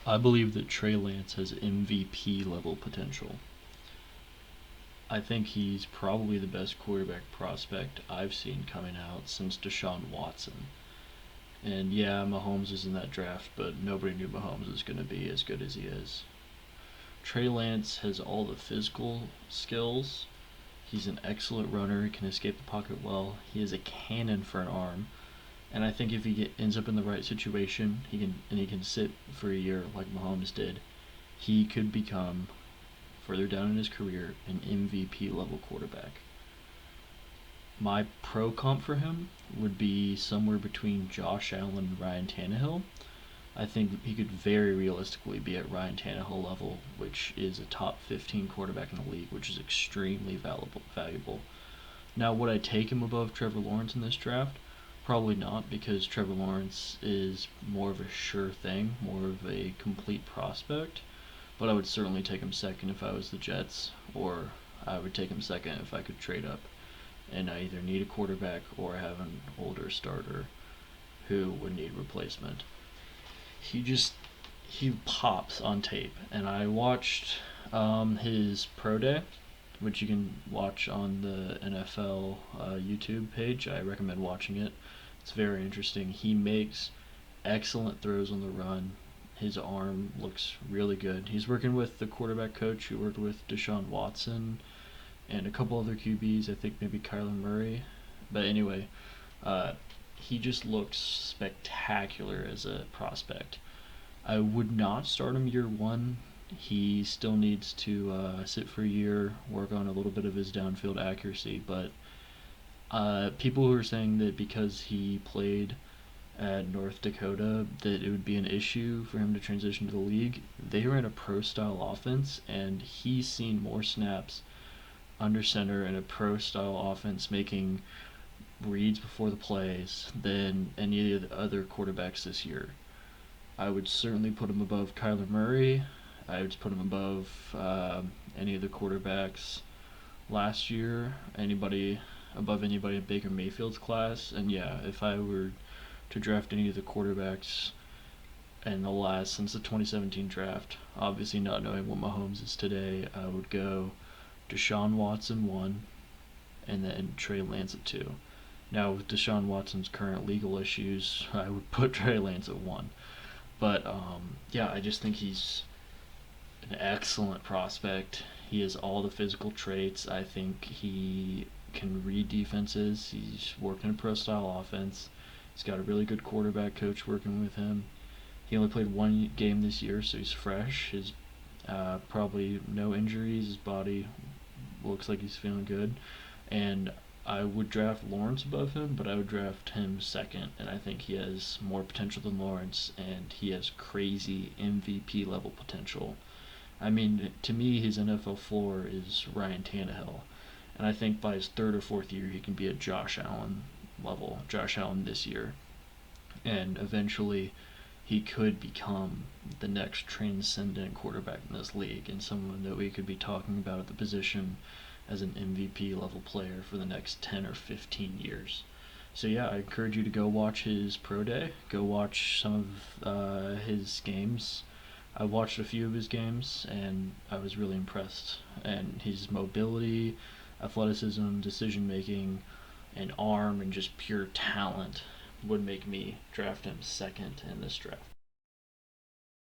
I believe that Trey Lance has MVP level potential. I think he's probably the best quarterback prospect I've seen coming out since Deshaun Watson. And yeah, Mahomes is in that draft, but nobody knew Mahomes was going to be as good as he is. Trey Lance has all the physical skills. He's an excellent runner. He can escape the pocket well. He is a cannon for an arm. And I think if ends up in the right situation, he can sit for a year like Mahomes did. He could become further down in his career an MVP level quarterback. My pro comp for him would be somewhere between Josh Allen and Ryan Tannehill. I think he could very realistically be at Ryan Tannehill level, which is a top 15 quarterback in the league, which is extremely valuable. Now, would I take him above Trevor Lawrence in this draft? Probably not, because Trevor Lawrence is more of a sure thing, more of a complete prospect. But I would certainly take him second if I was the Jets, or I would take him second if I could trade up and I either need a quarterback or have an older starter who would need replacement. He just he pops on tape, and I watched his pro day, which you can watch on the NFL YouTube page. I recommend watching it. It's very interesting. He makes excellent throws on the run. His arm looks really good. He's working with the quarterback coach who worked with Deshaun Watson and a couple other QBs. I think maybe Kyler Murray. But anyway, uh, he just looks spectacular as a prospect. I would not start him year one. He still needs to sit for a year, work on a little bit of his downfield accuracy. But people who are saying that because he played at North Dakota that it would be an issue for him to transition to the league, they ran a pro style offense, and he's seen more snaps under center in a pro style offense making reads before the plays than any of the other quarterbacks this year. I would certainly put him above Kyler Murray. I would put him above any of the quarterbacks last year. Anybody in Baker Mayfield's class. And yeah, if I were to draft any of the quarterbacks in the last since the 2017 draft, obviously not knowing what Mahomes is today, I would go Deshaun Watson 1 and then Trey Lance at 2. Now, with Deshaun Watson's current legal issues, I would put Trey Lance at 1. But yeah, I just think he's an excellent prospect. He has all the physical traits. I think he can read defenses. He's worked in a pro style offense. He's got a really good quarterback coach working with him. He only played one game this year, so he's fresh. His probably no injuries. His body looks like he's feeling good. And I would draft Lawrence above him, but I would draft him second. And I think he has more potential than Lawrence, and he has crazy MVP level potential. I mean, to me, his NFL floor is Ryan Tannehill. And I think by his third or fourth year, he can be at Josh Allen level, Josh Allen this year. And eventually, he could become the next transcendent quarterback in this league and someone that we could be talking about at the position as an MVP level player for the next 10 or 15 years. So yeah, I encourage you to go watch his pro day. Go watch some of his games. I watched a few of his games and I was really impressed. And his mobility, athleticism, decision making, and arm and just pure talent would make me draft him second in this draft.